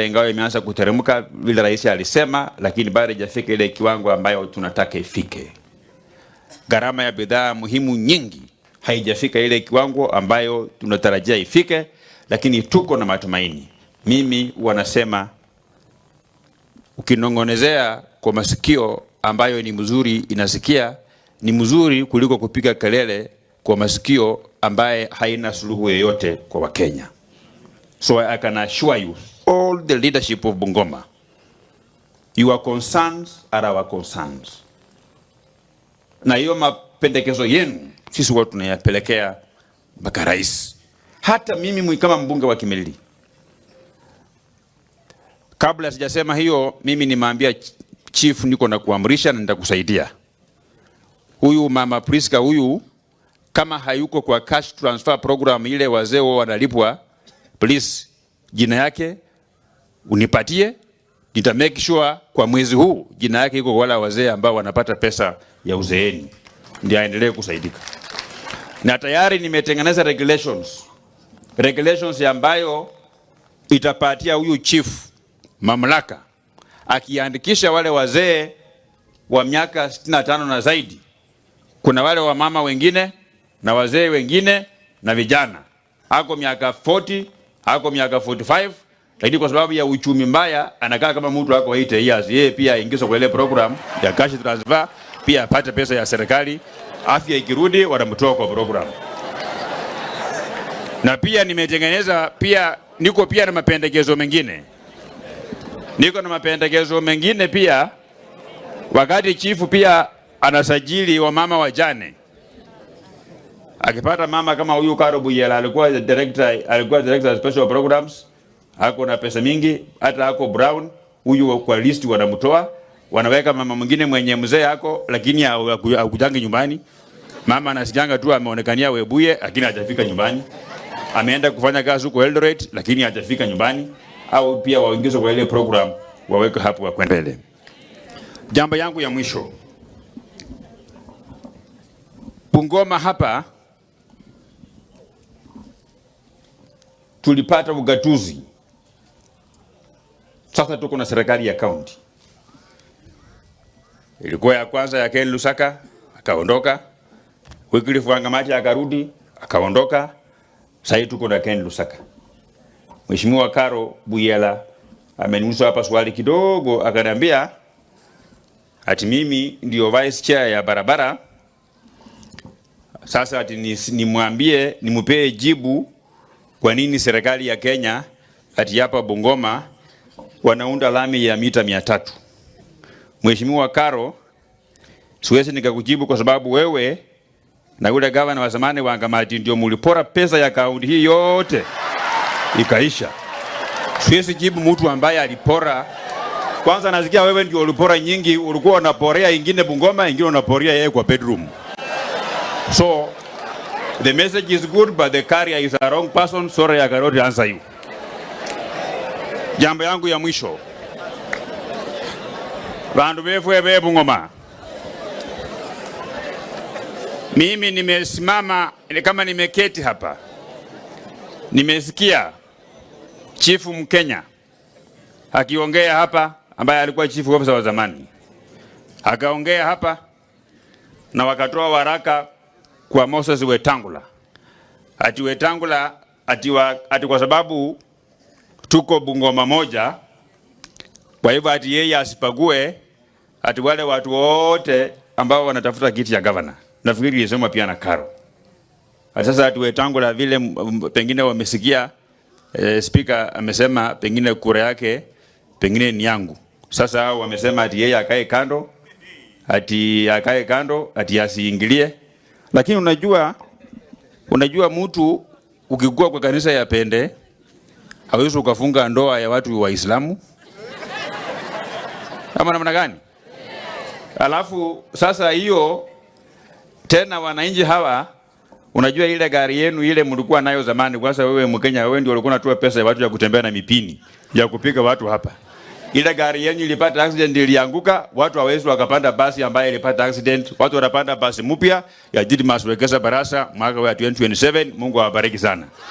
ingawa imeanza kuteremka vile rais alisema, lakini bado haijafika ile kiwango ambayo tunataka ifike. Gharama ya bidhaa muhimu nyingi haijafika ile kiwango ambayo tunatarajia ifike, lakini tuko na matumaini. Mimi wanasema ukinongonezea kwa masikio ambayo ni mzuri inasikia, ni mzuri kuliko kupiga kelele kwa masikio ambaye haina suluhu yoyote kwa Wakenya. So I can assure you, all the leadership of Bungoma, your concerns are our concerns. Na hiyo mapendekezo yenu sisi watu tunayapelekea mpaka rais. Hata mimi kama mbunge wa Kimilili, kabla sijasema hiyo, mimi nimeambia chief niko na kuamrisha na nitakusaidia. Huyu mama Priska huyu kama hayuko kwa cash transfer program ile wazee wao wanalipwa, please jina yake unipatie, nita make sure kwa mwezi huu jina yake iko kwa wale wazee ambao wanapata pesa ya uzeeni, ndio aendelee kusaidika. Na tayari nimetengeneza regulations ambayo itapatia huyu chief mamlaka akiandikisha wale wazee wa miaka 65 na zaidi. Kuna wale wa mama wengine na wazee wengine na vijana. Hako miaka 40, hako miaka 45, lakini kwa sababu ya uchumi mbaya anakaa kama mtu wako 8 years. Yeye pia aingize kwa ile program ya cash transfer, pia apate pesa ya serikali. Afya ikirudi wanamtoa kwa program. Na pia nimetengeneza niko na mapendekezo mengine. Niko na mapendekezo mengine pia, wakati chifu pia anasajili wa mama wajane. Akipata mama kama huyu Karobu Yela alikuwa director special programs, hako na pesa mingi, hata hako Brown, huyu kwa list wanamtoa, wanaweka mama mwingine mwenye mzee hako lakini hakujangi nyumbani. Mama anasijanga tu ameonekania Webuye lakini hajafika nyumbani. Ameenda kufanya kazi huko Eldoret lakini hajafika nyumbani, au pia waongezwe kwa ile program waweke hapo kwa kwendele. Jambo yangu ya mwisho, Bungoma hapa tulipata ugatuzi. Sasa tuko na serikali ya county. Ilikuwa ya kwanza ya Ken Lusaka akaondoka, Wycliffe Wangamati akarudi akaondoka. Sasa tuko na Ken Lusaka. Mheshimiwa Karo Buyela ameniuliza hapa swali kidogo, akaniambia ati mimi ndio vice chair ya barabara. Sasa ati nimwambie nimupee jibu kwa nini serikali ya Kenya ati hapa Bungoma wanaunda lami ya mita 300. Mheshimiwa Karo, siwezi nikakujibu kwa sababu wewe na yule gavana wa zamani wa Wangamati ndio mulipora pesa ya kaunti hii yote ikaisha. Siwezi jibu mtu ambaye alipora. Kwanza nasikia wewe ndio ulipora nyingi, ulikuwa unaporea ingine Bungoma, ingine unaporea yeye kwa bedroom. So the message is good but the carrier is a wrong person. Sorry, I cannot answer you. Jambo yangu ya mwisho, bandu befu Bungoma, mimi nimesimama kama nimeketi hapa, nimesikia chifu Mkenya akiongea hapa, ambaye alikuwa chifu officer wa zamani, akaongea hapa na wakatoa waraka kwa Moses Wetangula. Ati Wetangula ati kwa sababu tuko Bungoma moja, kwa hivyo ati yeye asipague ati wale watu wote ambao wanatafuta kiti ya governor. Nafikiri yesema pia na Karo. Sasa ati Wetangula vile pengine wamesikia speaker amesema pengine kura yake pengine ni yangu. Sasa hao wamesema ati yeye akae kando, ati asiingilie. Lakini unajua mtu ukikua kwa kanisa ya Pende hawezi ukafunga ndoa ya watu wa Islamu. Kama namna gani? Alafu sasa hiyo tena wananchi hawa, unajua ile gari yenu ile mlikuwa nayo zamani, kwa sababu wewe Mkenya wewe ndio ulikuwa unatoa pesa ya watu ya kutembea na mipini ya kupiga watu hapa. Ile gari yenu ilipata accident, ilianguka, watu hawezi wakapanda basi ambaye ilipata accident. Watu wanapanda basi mpya ya Dismus Barasa mwaka wa 2027. Mungu awabariki sana.